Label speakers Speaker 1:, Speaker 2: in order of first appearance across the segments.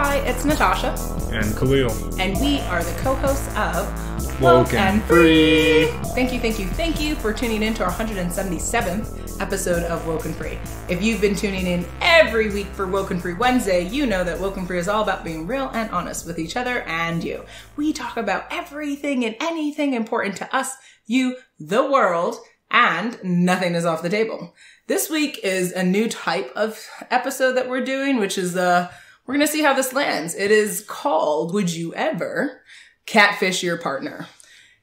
Speaker 1: Hi, it's Natasha.
Speaker 2: And Khalil.
Speaker 1: And we are the co-hosts of
Speaker 2: WokeNFree.
Speaker 1: Thank you for tuning in to our 177th episode of WokeNFree. If you've been tuning in every week for WokeNFree Wednesday, you know that WokeNFree is all about being real and honest with each other and you. We talk about everything and anything important to us, you, the world, and nothing is off the table. This week is a new type of episode that we're doing, which is we're going to see how this lands. It is called, Would You Ever Catfish Your Partner?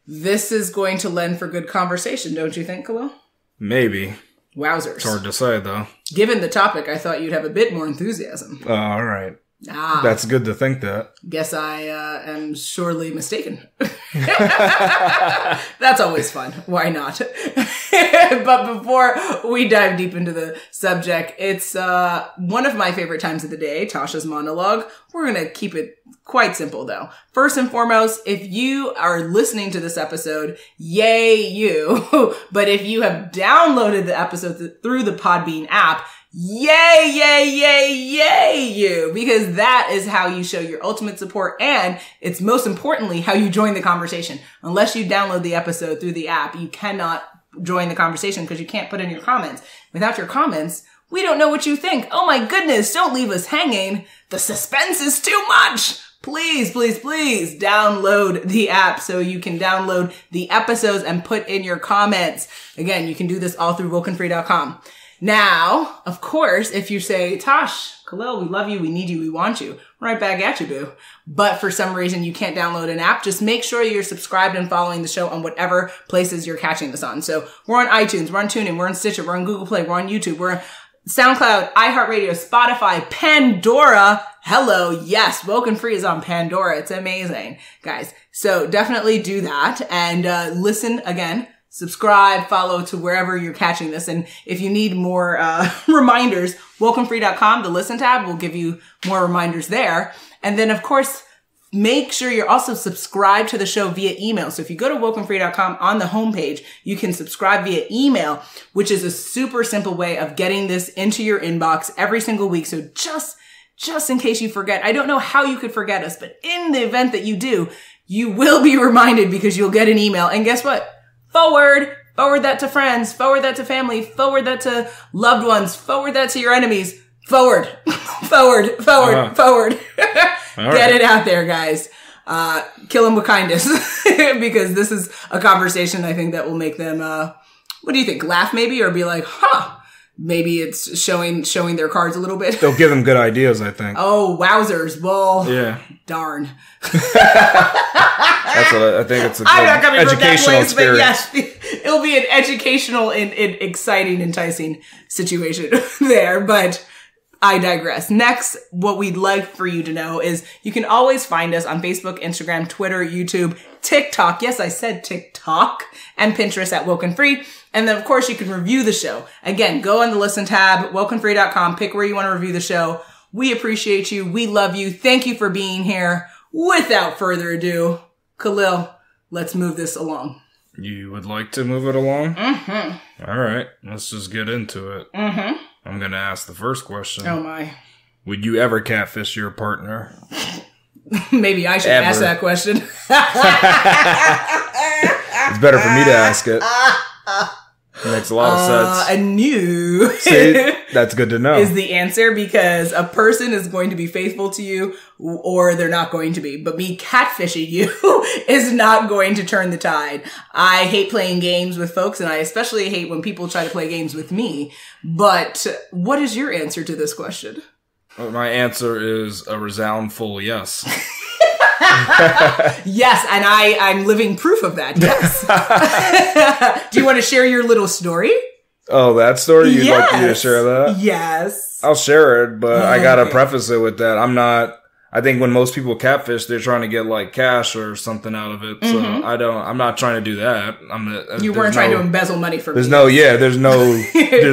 Speaker 1: This is going to lend for good conversation, don't you think, Khalil?
Speaker 2: Maybe.
Speaker 1: Wowzers.
Speaker 2: It's hard to say, though.
Speaker 1: Given the topic, I thought you'd have a bit more enthusiasm.
Speaker 2: All right. That's good to think that.
Speaker 1: Guess I am surely mistaken. That's always fun. Why not? But before we dive deep into the subject, it's one of my favorite times of the day, Tasha's monologue. We're going to keep it quite simple, though. First and foremost, if you are listening to this episode, yay you. But if you have downloaded the episode through the Podbean app, yay, yay, yay, yay you, because that is how you show your ultimate support, and it's most importantly how you join the conversation. Unless you download the episode through the app, you cannot join the conversation because you can't put in your comments. Without your comments, we don't know what you think. Oh my goodness, don't leave us hanging. The suspense is too much. Please, please, please download the app so you can download the episodes and put in your comments. Again, you can do this all through WokeNFree.com. Now, of course, if you say, Tosh, Khalil, we love you, we need you, we want you, right back at you, boo. But for some reason you can't download an app, just make sure you're subscribed and following the show on whatever places you're catching this on. So we're on iTunes, we're on TuneIn, we're on Stitcher, we're on Google Play, we're on YouTube, we're on SoundCloud, iHeartRadio, Spotify, Pandora. Hello, yes, WokeNFree is on Pandora. It's amazing, guys. So definitely do that and listen again. Subscribe, follow to wherever you're catching this. And if you need more reminders, WokeNFree.com, the listen tab, will give you more reminders there. And then, of course, make sure you're also subscribed to the show via email. So if you go to WokeNFree.com on the homepage, you can subscribe via email, which is a super simple way of getting this into your inbox every single week. So just in case you forget, I don't know how you could forget us, but in the event that you do, you will be reminded because you'll get an email. And guess what? Forward that to friends, forward that to family, forward that to loved ones, forward that to your enemies. Forward. Forward. Get it out there, guys. Kill them with kindness because this is a conversation I think that will make them, what do you think? Laugh maybe, or be like, huh, maybe it's showing their cards a little bit.
Speaker 2: They'll give them good ideas, I think.
Speaker 1: Oh, wowzers. Well,
Speaker 2: yeah.
Speaker 1: Darn.
Speaker 2: That's what I think. It's a
Speaker 1: I'm not coming from that place,
Speaker 2: experience.
Speaker 1: but yes, it'll be an educational and exciting, enticing situation there. But I digress. Next, what we'd like for you to know is you can always find us on Facebook, Instagram, Twitter, YouTube, TikTok. Yes, I said TikTok, and Pinterest at WokeNFree. And then, of course, you can review the show. Again, go on the listen tab, WokeNFree.com, pick where you want to review the show. We appreciate you. We love you. Thank you for being here. Without further ado, Khalil, let's move this along.
Speaker 2: You would like to move it along?
Speaker 1: Mm-hmm.
Speaker 2: All right. Let's just get into it.
Speaker 1: Mm-hmm.
Speaker 2: I'm going to ask the first question.
Speaker 1: Oh, my.
Speaker 2: Would you ever catfish your partner?
Speaker 1: Maybe I should ask that question.
Speaker 2: It's better for me to ask it. It makes a lot of sense.
Speaker 1: A new.
Speaker 2: See, that's good to know.
Speaker 1: Is the answer, because a person is going to be faithful to you or they're not going to be. But me catfishing you is not going to turn the tide. I hate playing games with folks, and I especially hate when people try to play games with me. But what is your answer to this question?
Speaker 2: My answer is a resoundful yes.
Speaker 1: Yes, and I'm living proof of that, yes. Do you want to share your little story?
Speaker 2: Oh, that story? You'd like me to share that?
Speaker 1: Yes.
Speaker 2: I'll share it, but I gotta preface it with that. I think when most people catfish, they're trying to get like cash or something out of it. So I'm not trying to do that.
Speaker 1: You weren't trying to embezzle money from me.
Speaker 2: There's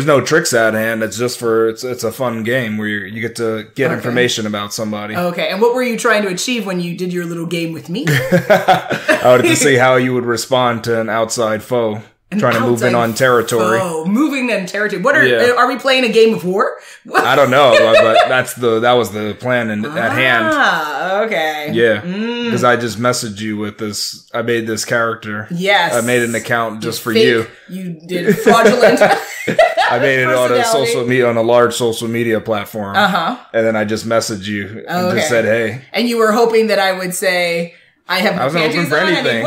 Speaker 2: no tricks at hand. It's just it's a fun game where you get to get information about somebody.
Speaker 1: Okay. And what were you trying to achieve when you did your little game with me?
Speaker 2: I wanted to see how you would respond to an outside foe. trying to move in on territory.
Speaker 1: Oh, moving in territory. What are we playing a game of war?
Speaker 2: I don't know, but that was the plan at hand.
Speaker 1: Ah, okay.
Speaker 2: Yeah, because I just messaged you with this. I made this character.
Speaker 1: Yes,
Speaker 2: I made an account just for you.
Speaker 1: You did fraudulent.
Speaker 2: I made it on a large social media platform. And then I just messaged you and just said, "Hey."
Speaker 1: And you were hoping that I would say, I wasn't
Speaker 2: hoping for anything.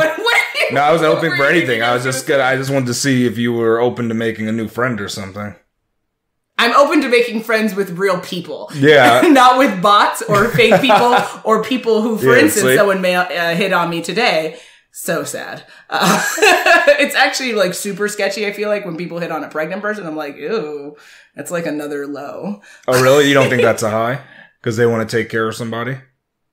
Speaker 2: No, I wasn't hoping for anything. I just wanted to see if you were open to making a new friend or something.
Speaker 1: I'm open to making friends with real people.
Speaker 2: Yeah.
Speaker 1: Not with bots or fake people or people who, for instance, someone may hit on me today. So sad. It's actually like super sketchy. I feel like when people hit on a pregnant person, I'm like, ew, that's like another low.
Speaker 2: Oh, really? You don't think that's a high? Because they want to take care of somebody?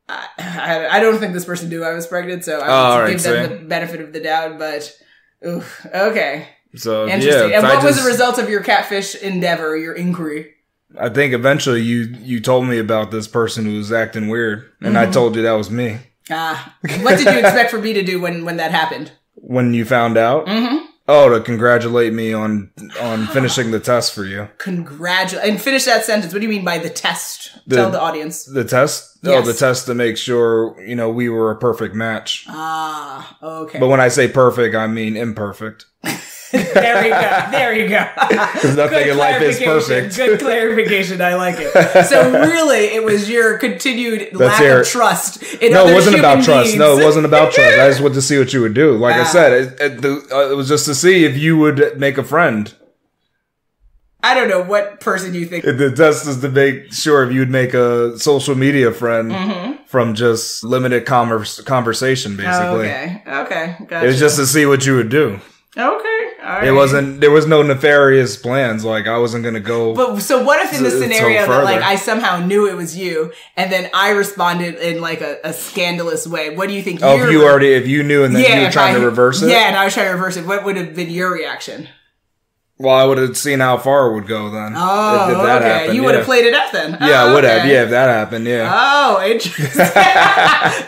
Speaker 1: I don't think this person knew I was pregnant, so I would give them the benefit of the doubt, but okay.
Speaker 2: So,
Speaker 1: interesting.
Speaker 2: Yeah,
Speaker 1: and what was the result of your catfish endeavor, your inquiry?
Speaker 2: I think eventually you told me about this person who was acting weird, and I told you that was me.
Speaker 1: What did you expect for me to do when that happened?
Speaker 2: When you found out? Oh, to congratulate me on finishing the test for you.
Speaker 1: And finish that sentence. What do you mean by the test? Tell the audience.
Speaker 2: The test? Yes. Oh, the test to make sure, we were a perfect match.
Speaker 1: Okay.
Speaker 2: But when I say perfect, I mean imperfect.
Speaker 1: There you go.
Speaker 2: Because nothing in life is perfect.
Speaker 1: Good clarification. I like it. So really, it was your continued lack of trust in other human beings. No, it wasn't about trust.
Speaker 2: No, it wasn't about trust. I just wanted to see what you would do. Like I said, it was just to see if you would make a friend.
Speaker 1: I don't know what person you think.
Speaker 2: The test is to make sure if you would make a social media friend from just limited conversation, basically.
Speaker 1: Okay. Gotcha.
Speaker 2: It was just to see what you would do.
Speaker 1: Okay. All right.
Speaker 2: There was no nefarious plans. Like, I wasn't going to go.
Speaker 1: But so what if in the scenario that like I somehow knew it was you and then I responded in like a scandalous way? What do you think?
Speaker 2: If you knew and then you were trying to reverse it?
Speaker 1: Yeah, and I was trying to reverse it. What would have been your reaction?
Speaker 2: Well, I would have seen how far it would go then.
Speaker 1: Oh, if that happened. You would have played it up then.
Speaker 2: Yeah, I would have. Yeah, if that happened, yeah.
Speaker 1: Oh, interesting.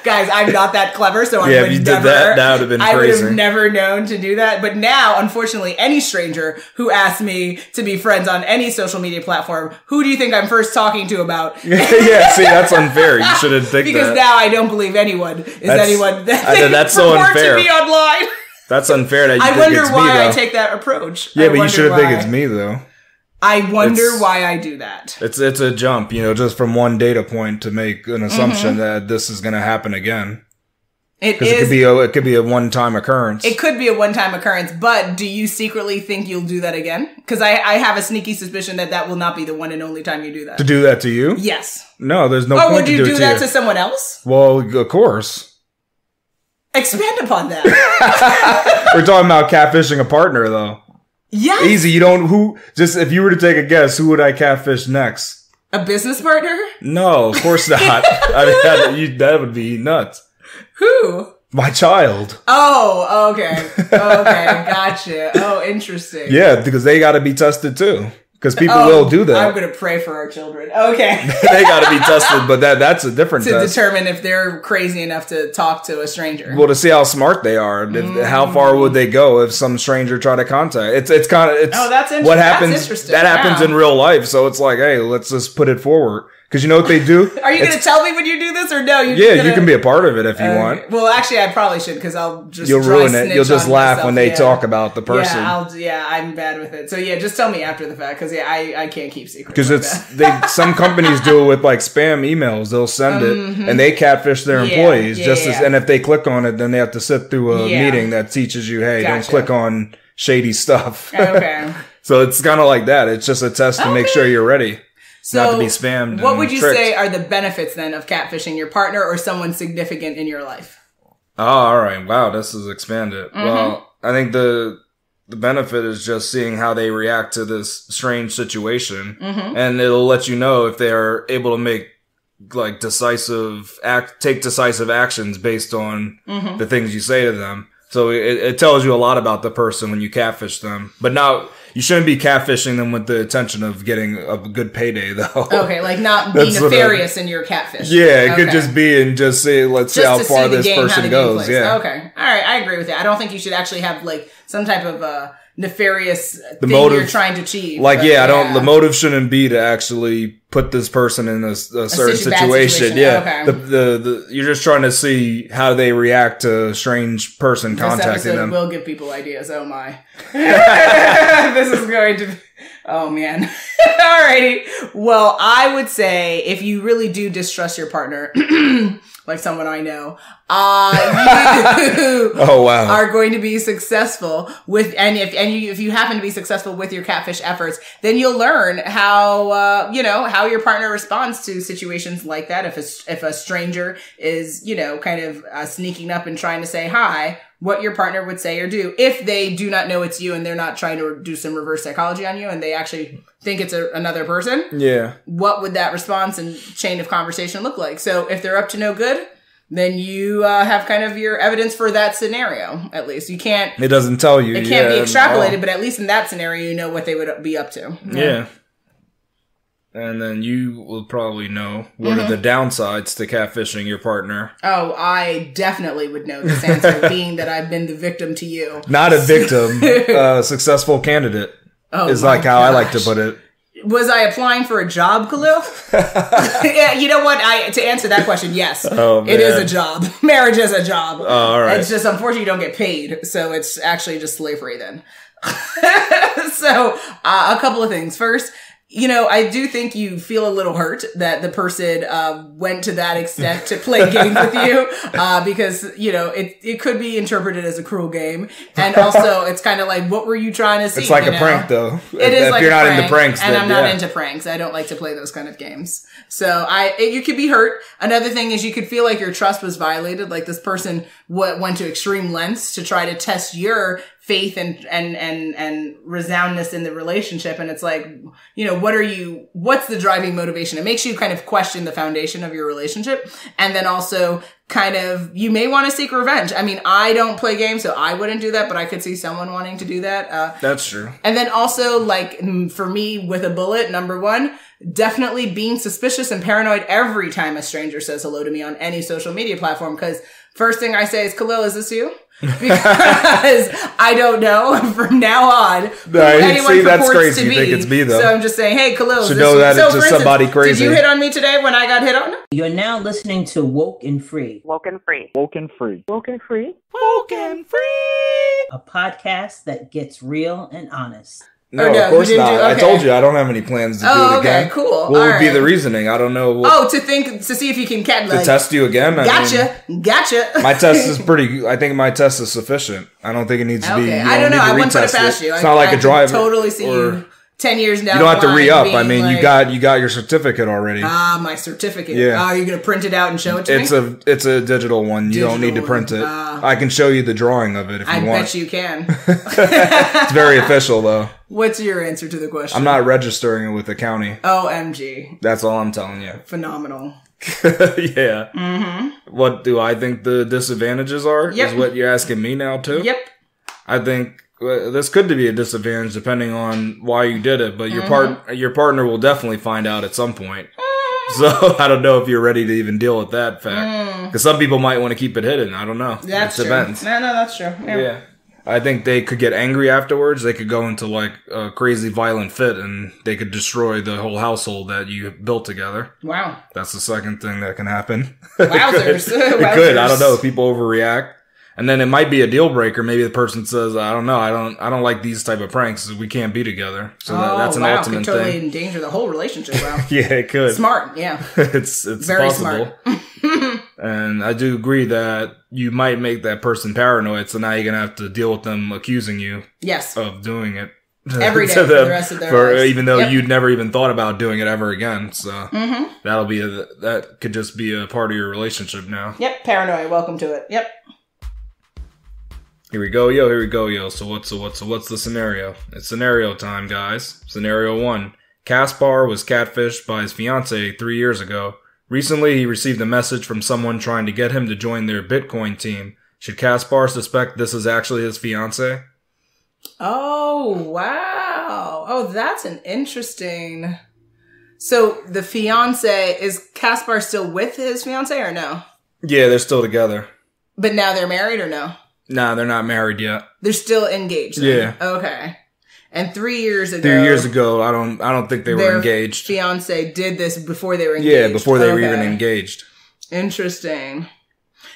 Speaker 1: Guys, I'm not that clever, so I would
Speaker 2: if you did that would have been crazy.
Speaker 1: I would have never known to do that. But now, unfortunately, any stranger who asks me to be friends on any social media platform, who do you think I'm first talking to about?
Speaker 2: Yeah, see, that's unfair. You shouldn't think
Speaker 1: because
Speaker 2: that.
Speaker 1: Now I don't believe anyone
Speaker 2: that's so unfair.
Speaker 1: To be online.
Speaker 2: That's unfair that you think it's me, though.
Speaker 1: I wonder why I take that approach.
Speaker 2: Yeah, but you shouldn't think it's me, though.
Speaker 1: I wonder why I do that.
Speaker 2: It's a jump, just from one data point to make an assumption that this is going to happen again. It could be a one-time occurrence.
Speaker 1: It could be a one-time occurrence, but do you secretly think you'll do that again? Because I have a sneaky suspicion that will not be the one and only time you do that.
Speaker 2: To do that to you?
Speaker 1: Yes.
Speaker 2: No, there's no point to do it to you.
Speaker 1: Would you do that to someone else?
Speaker 2: Well, of course.
Speaker 1: Expand upon that.
Speaker 2: We're talking about catfishing a partner, though.
Speaker 1: Yes.
Speaker 2: Easy. If you were to take a guess, who would I catfish next?
Speaker 1: A business partner?
Speaker 2: No, of course not. I mean, that would be nuts.
Speaker 1: Who?
Speaker 2: My child.
Speaker 1: Oh, okay. Gotcha. Oh, interesting.
Speaker 2: Yeah, because they got to be tested too. Because people will do that.
Speaker 1: I'm going to pray for our children. Okay.
Speaker 2: They got to be tested, but that's a different test.
Speaker 1: To determine if they're crazy enough to talk to a stranger.
Speaker 2: Well, to see how smart they are. How far would they go if some stranger tried to contact? It's kind of,
Speaker 1: that's interesting.
Speaker 2: What happens, that's interesting. That happens in real life. So it's like, hey, let's just put it forward. Because you know what they do?
Speaker 1: Are you going to tell me when you do this or no?
Speaker 2: You can be a part of it if you want.
Speaker 1: Well, actually, I probably should because
Speaker 2: you'll ruin it. You'll just laugh when they talk about the person.
Speaker 1: I'm bad with it. So just tell me after the fact because I can't keep secrets.
Speaker 2: Because some companies do it with like spam emails. They'll send it and they catfish their employees and if they click on it, then they have to sit through a meeting that teaches you, hey, don't click on shady stuff.
Speaker 1: Okay.
Speaker 2: So it's kind of like that. It's just a test to make sure you're ready.
Speaker 1: So,
Speaker 2: not to be spammed.
Speaker 1: What would you say are the benefits then of catfishing your partner or someone significant in your life?
Speaker 2: Oh, all right. Wow, this is expanded. Well, I think the benefit is just seeing how they react to this strange situation, and it'll let you know if they're able to make like take decisive actions based on the things you say to them. So it tells you a lot about the person when you catfish them. But now you shouldn't be catfishing them with the intention of getting a good payday, though.
Speaker 1: Okay, like not being nefarious in your catfish.
Speaker 2: Yeah, it could just be and just say, let's see how far this person goes. Yeah.
Speaker 1: Okay. All right, I agree with that. I don't think you should actually have like some type of nefarious thing
Speaker 2: motive,
Speaker 1: you're trying to achieve.
Speaker 2: Like, the motive shouldn't be to actually put this person in a certain situation. Yeah. Okay. You're just trying to see how they react to a strange person contacting them.
Speaker 1: Will give people ideas. Oh my. This is going to be, oh man. Alrighty. Well, I would say if you really do distrust your partner, like someone I know, you are going to be successful with, if you happen to be successful with your catfish efforts, then you'll learn how, how your partner responds to situations like that. If a stranger is, kind of sneaking up and trying to say hi, what your partner would say or do if they do not know it's you and they're not trying to do some reverse psychology on you and they actually think it's another person.
Speaker 2: Yeah.
Speaker 1: What would that response and chain of conversation look like? So if they're up to no good, then you have kind of your evidence for that scenario, at least. You can't...
Speaker 2: It doesn't tell you.
Speaker 1: It can't be extrapolated, but at least in that scenario, you know what they would be up to.
Speaker 2: Yeah. And then you will probably know what are the downsides to catfishing your partner.
Speaker 1: Oh, I definitely would know this answer, being that I've been the victim to you.
Speaker 2: Not a victim, a successful candidate is like how I like to put it.
Speaker 1: Was I applying for a job, Khalil? Yeah, you know what? To answer that question, yes. It is a job. Marriage is a job.
Speaker 2: Oh, all right.
Speaker 1: It's just, unfortunately, you don't get paid. So it's actually just slavery then. So a couple of things. First, I do think you feel a little hurt that the person went to that extent to play games with you, because, it could be interpreted as a cruel game. And also, it's kind of like, what were you trying to see?
Speaker 2: It's like a prank, though.
Speaker 1: It is like
Speaker 2: if you're not into pranks,
Speaker 1: and I'm not into pranks. I don't like to play those kind of games. So you could be hurt. Another thing is you could feel like your trust was violated. Like this person went to extreme lengths to try to test your faith and resoundness in the relationship. And it's like, what's the driving motivation? It makes you kind of question the foundation of your relationship. And then also kind of, you may want to seek revenge. I mean, I don't play games, so I wouldn't do that, but I could see someone wanting to do that.
Speaker 2: That's true.
Speaker 1: And then also, like, for me, with a bullet, number one, definitely being suspicious and paranoid every time a stranger says hello to me on any social media platform. Because first thing I say is, Khalil, is this you? Because I don't know from now on who anyone
Speaker 2: that's
Speaker 1: purports
Speaker 2: crazy.
Speaker 1: to be.
Speaker 2: You think it's me, though.
Speaker 1: So I'm just saying, hey, Khalil,
Speaker 2: should know that it's just somebody crazy.
Speaker 1: Did you hit on me today when I got hit on?
Speaker 3: You're now listening to WokeNFree.
Speaker 4: WokeNFree.
Speaker 5: WokeNFree.
Speaker 4: WokeNFree.
Speaker 1: WokeNFree.
Speaker 3: A podcast that gets real and honest.
Speaker 2: No, of course not. Okay. I told you I don't have any plans to do it again.
Speaker 1: Okay, cool.
Speaker 2: What would be the reasoning? I don't know.
Speaker 1: To see if you can
Speaker 2: to test you again.
Speaker 1: Gotcha.
Speaker 2: My test is pretty. I think my test is sufficient. I don't think it needs to be.
Speaker 1: I don't know. I wouldn't put it past you.
Speaker 2: It's not like a driver.
Speaker 1: Totally see you 10 years down.
Speaker 2: You don't have to re-up. I mean, you got your certificate already.
Speaker 1: My certificate.
Speaker 2: Yeah.
Speaker 1: Are you gonna print it out and show it to me?
Speaker 2: It's a digital one. You don't need to print it. I can show you the drawing of it if you want.
Speaker 1: I bet you can.
Speaker 2: It's very official, though.
Speaker 1: What's your answer to the question?
Speaker 2: I'm not registering it with the county.
Speaker 1: OMG.
Speaker 2: That's all I'm telling you.
Speaker 1: Phenomenal.
Speaker 2: Yeah. Mm-hmm. What do I think the disadvantages are?
Speaker 1: Yep.
Speaker 2: Is what you're asking me now, too?
Speaker 1: Yep.
Speaker 2: I think this could be a disadvantage depending on why you did it, but your partner will definitely find out at some point. So I don't know if you're ready to even deal with that fact. Because some people might want to keep it hidden. I don't know.
Speaker 1: That's true.
Speaker 2: Depends.
Speaker 1: No, that's true.
Speaker 2: Yeah. I think they could get angry afterwards. They could go into like a crazy violent fit and they could destroy the whole household that you built together.
Speaker 1: Wow.
Speaker 2: That's the second thing that can happen.
Speaker 1: Wowzers.
Speaker 2: It could. I don't know. People overreact. And then it might be a deal breaker. Maybe the person says, I don't know. I don't like these type of pranks. We can't be together. So that's an ultimate
Speaker 1: could totally
Speaker 2: thing.
Speaker 1: endanger the whole relationship. Wow.
Speaker 2: Yeah, it could.
Speaker 1: Smart. Yeah.
Speaker 2: It's
Speaker 1: very
Speaker 2: possible.
Speaker 1: Smart.
Speaker 2: And I do agree that you might make that person paranoid. So now you're going to have to deal with them accusing you of doing it.
Speaker 1: Every day for the rest of their lives.
Speaker 2: Even though you'd never even thought about doing it ever again. So that could just be a part of your relationship now.
Speaker 1: Yep. Paranoia. Welcome to it. Yep.
Speaker 2: Here we go, yo. So what's the scenario? It's scenario time, guys. Scenario 1. Caspar was catfished by his fiance 3 years ago. Recently, he received a message from someone trying to get him to join their Bitcoin team. Should Caspar suspect this is actually his fiance?
Speaker 1: Oh, wow. Oh, that's an interesting... So, the fiance, is Caspar still with his fiance or no?
Speaker 2: Yeah, they're still together.
Speaker 1: But now they're married or no?
Speaker 2: Nah, they're not married yet.
Speaker 1: They're still engaged then?
Speaker 2: Yeah.
Speaker 1: Okay. And 3 years ago...
Speaker 2: 3 years ago, I don't think they were engaged.
Speaker 1: Their fiance did this before they were engaged.
Speaker 2: Yeah, before they were even engaged.
Speaker 1: Interesting.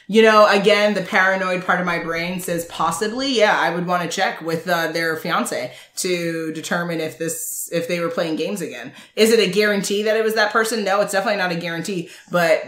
Speaker 1: You know, again, the paranoid part of my brain says possibly, yeah, I would want to check with their fiance to determine if they were playing games again. Is it a guarantee that it was that person? No, it's definitely not a guarantee. But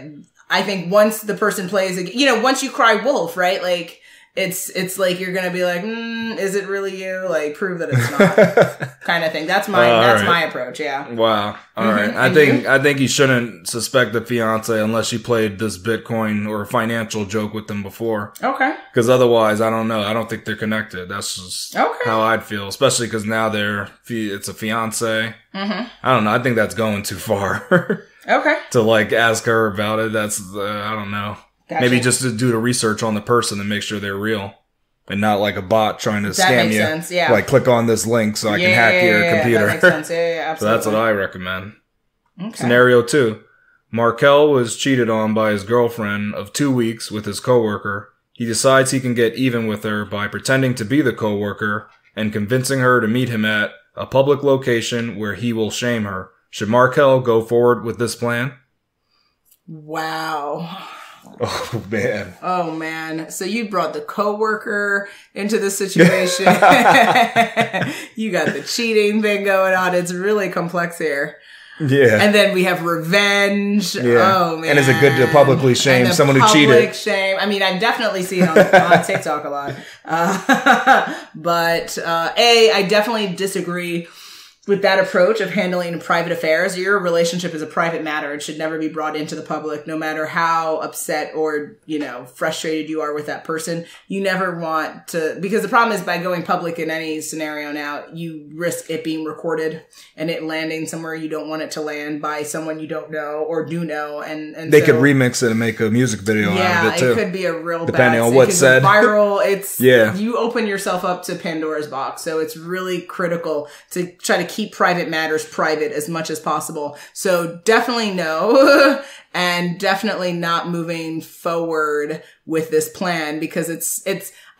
Speaker 1: I think once the person plays, you know, once you cry wolf, right? Like, it's like you're gonna be like, is it really you? Like, prove that it's not, kind of thing. That's my approach. Yeah.
Speaker 2: Wow. All right. I think you shouldn't suspect the fiance unless she played this Bitcoin or financial joke with them before.
Speaker 1: Okay.
Speaker 2: Because otherwise, I don't know. I don't think they're connected. That's just how I'd feel, especially because now it's a fiance. I don't know. I think that's going too far.
Speaker 1: Okay.
Speaker 2: To like ask her about it. That's I don't know.
Speaker 1: Gotcha.
Speaker 2: Maybe just to do the research on the person and make sure they're real. And not like a bot trying to scam you.
Speaker 1: Sense, yeah.
Speaker 2: Like, click on this link so I can hack your computer.
Speaker 1: That makes sense. Yeah, absolutely.
Speaker 2: So that's what I recommend.
Speaker 1: Okay.
Speaker 2: Scenario 2. Markel was cheated on by his girlfriend of 2 weeks with his coworker. He decides he can get even with her by pretending to be the coworker and convincing her to meet him at a public location where he will shame her. Should Markel go forward with this plan?
Speaker 1: Wow.
Speaker 2: Oh, man.
Speaker 1: Oh, man. So you brought the coworker into the situation. You got the cheating thing going on. It's really complex here.
Speaker 2: Yeah.
Speaker 1: And then we have revenge.
Speaker 2: Yeah.
Speaker 1: Oh, man.
Speaker 2: And is it good to publicly shame someone who cheated?
Speaker 1: Public shame. I mean, I definitely see it on TikTok a lot. But I definitely disagree with that approach of handling private affairs. Your relationship is a private matter. It should never be brought into the public, no matter how upset or, you know, frustrated you are with that person. You never want to, because the problem is by going public in any scenario now, you risk it being recorded and it landing somewhere you don't want it to land by someone you don't know or do know. And
Speaker 2: they could remix it and make a music video out of it too.
Speaker 1: It could be a real
Speaker 2: depending on what's said.
Speaker 1: Viral. It's, you open yourself up to Pandora's box. So it's really critical to try to keep private matters private as much as possible. So definitely no, and definitely not moving forward with this plan because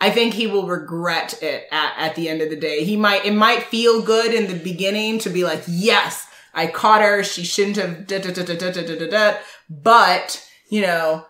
Speaker 1: I think he will regret it at the end of the day. It might feel good in the beginning to be like, yes, I caught her. She shouldn't have but, you know,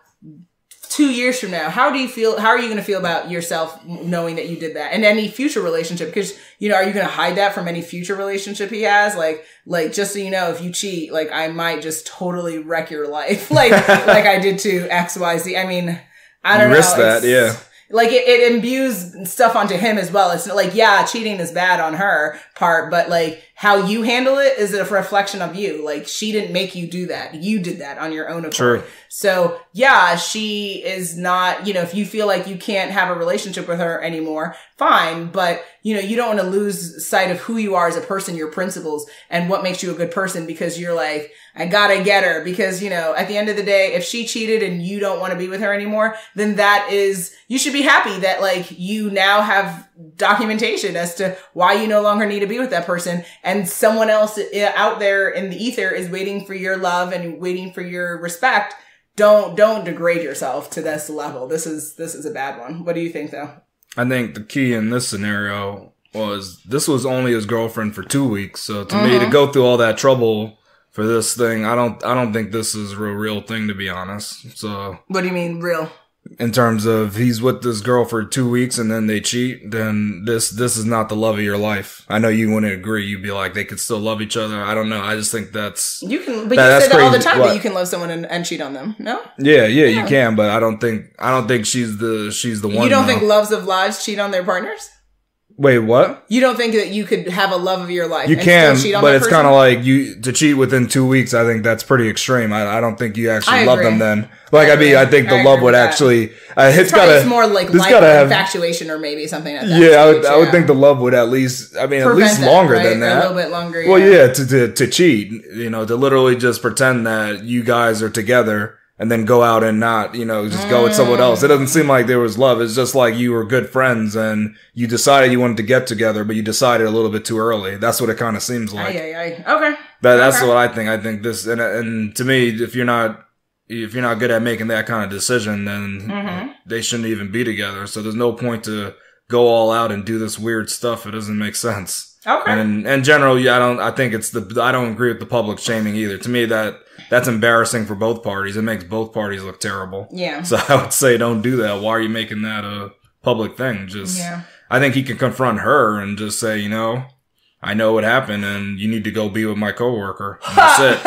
Speaker 1: 2 years from now, how are you going to feel about yourself knowing that you did that? And any future relationship, because, you know, are you going to hide that from any future relationship he has? Like, just so you know, if you cheat, like, I might just totally wreck your life. like I did to XYZ. I mean, I don't know.
Speaker 2: Risk that, yeah.
Speaker 1: Like, it imbues stuff onto him as well. It's like, yeah, cheating is bad on her part, but like, how you handle it is a reflection of you. Like, she didn't make you do that. You did that on your own accord.
Speaker 2: True.
Speaker 1: So, yeah, she is not, you know, if you feel like you can't have a relationship with her anymore, fine. But, you know, you don't want to lose sight of who you are as a person, your principles, and what makes you a good person because you're like, I gotta get her. Because, you know, at the end of the day, if she cheated and you don't want to be with her anymore, then you should be happy that, like, you now have documentation as to why you no longer need to be with that person. And someone else out there in the ether is waiting for your love and waiting for your respect. Don't degrade yourself to this level. This is a bad one. What do you think though?
Speaker 2: I think the key in this scenario was this was only his girlfriend for 2 weeks. So to me, to go through all that trouble for this thing, I don't think this is a real thing, to be honest. So
Speaker 1: what do you mean real?
Speaker 2: In terms of he's with this girl for 2 weeks and then they cheat, then this is not the love of your life. I know you wouldn't agree. You'd be like, they could still love each other. I don't know. I just think that's...
Speaker 1: You can, but you say that all the time, that you can love someone and cheat on them, no?
Speaker 2: Yeah, you can, but I don't think she's the one.
Speaker 1: You don't think loves of lives cheat on their partners?
Speaker 2: Wait, what?
Speaker 1: You don't think that you could have a love of your life?
Speaker 2: You
Speaker 1: and
Speaker 2: can,
Speaker 1: still cheat on
Speaker 2: but
Speaker 1: that
Speaker 2: it's kind of like to cheat within 2 weeks. I think that's pretty extreme. I don't think you actually love them then. Like, I think the love would actually. It's
Speaker 1: more like infatuation or maybe something like that.
Speaker 2: Yeah, I would think the love would at least. I mean, at least longer than that.
Speaker 1: A little bit longer. Yeah.
Speaker 2: Well, yeah, to cheat, you know, to literally just pretend that you guys are together. And then go out and not, you know, just go with someone else. It doesn't seem like there was love. It's just like you were good friends and you decided you wanted to get together, but you decided a little bit too early. That's what it kind of seems like.
Speaker 1: Okay.
Speaker 2: That's what I think. I think this, and to me, if you're not if you're not good at making that kind of decision, then they shouldn't even be together. So there's no point to go all out and do this weird stuff. It doesn't make sense.
Speaker 1: Okay.
Speaker 2: And in general, I don't agree with the public shaming either. To me, that's embarrassing for both parties. It makes both parties look terrible.
Speaker 1: Yeah.
Speaker 2: So I would say don't do that. Why are you making that a public thing? I think he can confront her and just say, I know what happened and you need to go be with my coworker. And that's it.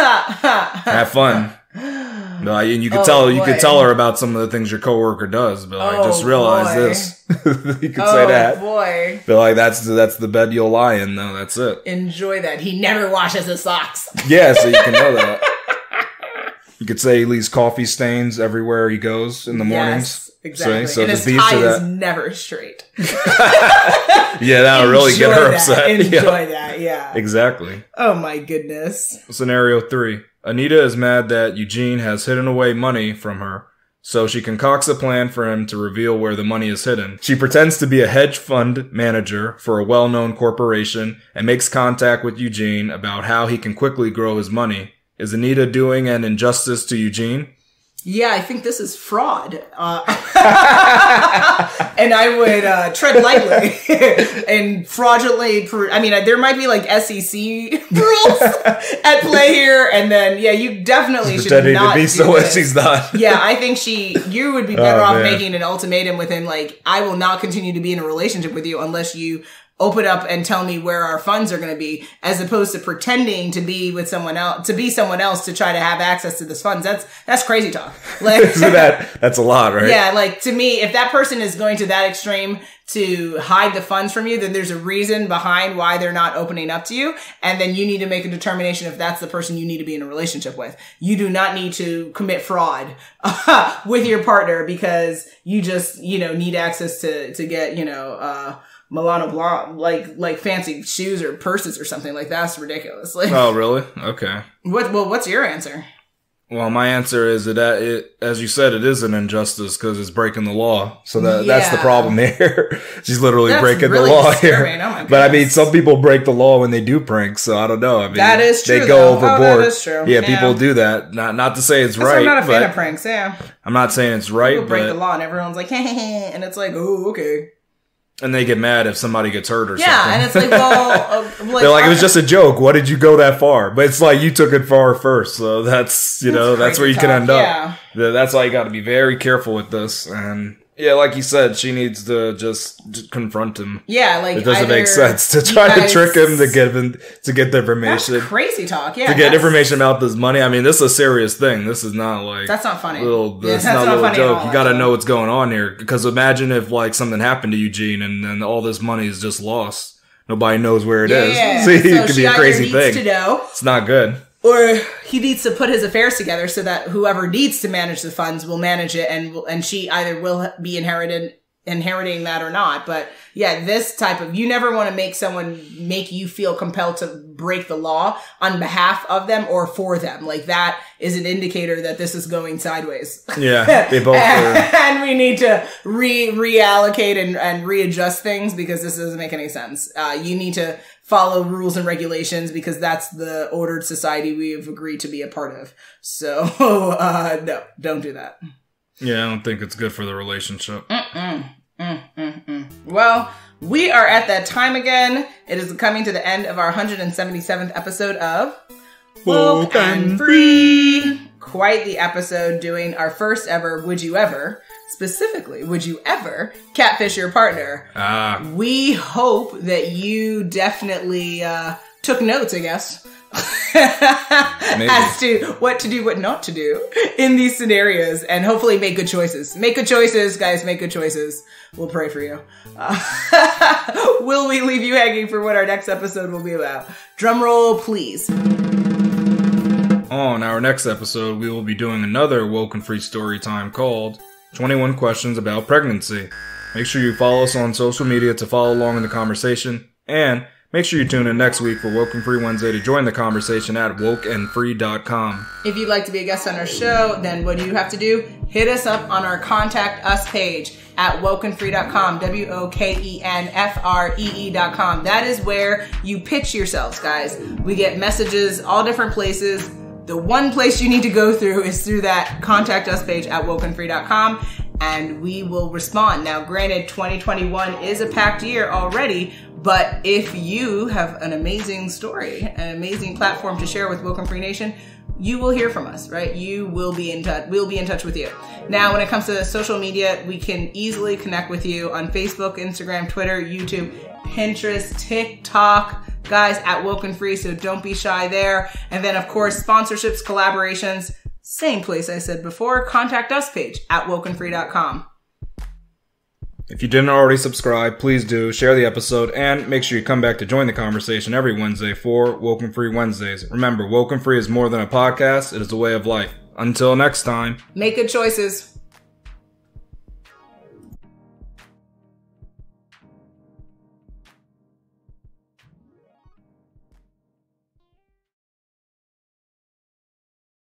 Speaker 2: Have fun. And you could tell her about some of the things your coworker does, but just realize this. You could say that.
Speaker 1: Boy.
Speaker 2: But that's the bed you'll lie in, though. That's it.
Speaker 1: Enjoy that. He never washes his socks.
Speaker 2: Yeah, so you can know that. You could say he leaves coffee stains everywhere he goes in the mornings.
Speaker 1: Yes, exactly.
Speaker 2: So
Speaker 1: and his tie is never straight.
Speaker 2: Yeah, that'll really get her upset.
Speaker 1: Enjoy that, yeah.
Speaker 2: Exactly.
Speaker 1: Oh my goodness.
Speaker 2: Scenario 3. Anita is mad that Eugene has hidden away money from her, so she concocts a plan for him to reveal where the money is hidden. She pretends to be a hedge fund manager for a well-known corporation and makes contact with Eugene about how he can quickly grow his money. Is Anita doing an injustice to Eugene?
Speaker 1: Yeah, I think this is fraud. And I would tread lightly and fraudulently. There might be like SEC rules at play here. And then, you definitely should not
Speaker 2: to be
Speaker 1: do
Speaker 2: so
Speaker 1: this.
Speaker 2: She's not.
Speaker 1: Yeah, I think you would be better off making an ultimatum with him. Like, I will not continue to be in a relationship with you unless you open up and tell me where our funds are going to be, as opposed to pretending to be with someone else, to try to have access to this funds. That's crazy talk. Like,
Speaker 2: so that's a lot, right?
Speaker 1: Yeah. Like, to me, if that person is going to that extreme to hide the funds from you, then there's a reason behind why they're not opening up to you. And then you need to make a determination if that's the person you need to be in a relationship with. You do not need to commit fraud with your partner because you just, need access to get, Milano Blanc, like fancy shoes or purses or something like that. That's ridiculous. Like,
Speaker 2: oh, really? Okay.
Speaker 1: What's your answer?
Speaker 2: Well, my answer is that as you said, it is an injustice because it's breaking the law. So that's the problem here. She's literally breaking the law here. Oh, but some people break the law when they do pranks. So I don't know.
Speaker 1: That is true.
Speaker 2: They go overboard.
Speaker 1: Oh, that is true.
Speaker 2: Yeah, people do that. Not to say it's right.
Speaker 1: I'm not a fan of pranks. Yeah.
Speaker 2: I'm not saying it's right.
Speaker 1: People break the law and everyone's like, hey, and it's like, oh, okay.
Speaker 2: And they get mad if somebody gets hurt or something.
Speaker 1: Yeah, and it's like, well...
Speaker 2: they're like, it was just a joke. What did you go that far? But it's like, you took it far first. So that's that's where you can end up. That's why you got to be very careful with this. And yeah, like you said, she needs to just confront him. Yeah, like, it doesn't make sense to try to trick him to get the information.
Speaker 1: That's crazy talk, yeah.
Speaker 2: To get information about this money. I mean, this is a serious thing. This is not like...
Speaker 1: That's not funny.
Speaker 2: That's not a little joke. You got to know what's going on here. Because imagine if like something happened to Eugene and then all this money is just lost. Nobody knows where it is.
Speaker 1: Yeah.
Speaker 2: See, it could be a crazy thing.
Speaker 1: To know.
Speaker 2: It's not good.
Speaker 1: Or he needs to put his affairs together so that whoever needs to manage the funds will manage it, and she either will be inheriting that or not. But yeah, this type of, you never want to make someone make you feel compelled to break the law on behalf of them or for them. Like, that is an indicator that this is going sideways.
Speaker 2: Yeah, they both are.
Speaker 1: And we need to reallocate and readjust things because this doesn't make any sense. You need to follow rules and regulations because that's the ordered society we have agreed to be a part of. So, no, don't do that.
Speaker 2: Yeah, I don't think it's good for the relationship.
Speaker 1: Well, we are at that time again. It is coming to the end of our 177th episode of WokeNFree. Quite the episode, doing our first ever Would You Ever. Specifically, would you ever catfish your partner? We hope that you definitely took notes, I guess, as to what to do, what not to do in these scenarios, and hopefully make good choices. Make good choices, guys. Make good choices. We'll pray for you. Will we leave you hanging for what our next episode will be about? Drum roll, please.
Speaker 2: On our next episode, we will be doing another WokeNFree story time called 21 Questions About Pregnancy. Make sure you follow us on social media to follow along in the conversation, and make sure you tune in next week for WokeNFree Wednesday to join the conversation at WokeNFree.com.
Speaker 1: If you'd like to be a guest on our show, then what do you have to do? Hit us up on our Contact Us page at WokeNFree.com, WokeNFree.com. That is where you pitch yourselves, guys. We get messages all different places. the one place you need to go through is through that contact us page at WokeNFree.com, and we will respond. Now, granted, 2021 is a packed year already, but if you have an amazing story, an amazing platform to share with WokeNFree Nation, you will hear from us, right? You will be in touch. We'll be in touch with you. Now, when it comes to social media, we can easily connect with you on Facebook, Instagram, Twitter, YouTube, Pinterest, TikTok, guys, at WokeNFree. So don't be shy there. And then, of course, sponsorships, collaborations, same place I said before, contact us page at WokeNFree.com.
Speaker 2: If you didn't already subscribe, please do, share the episode, and make sure you come back to join the conversation every Wednesday for WokeNFree Wednesdays. Remember, WokeNFree is more than a podcast, it is a way of life. Until next time.
Speaker 1: Make good choices.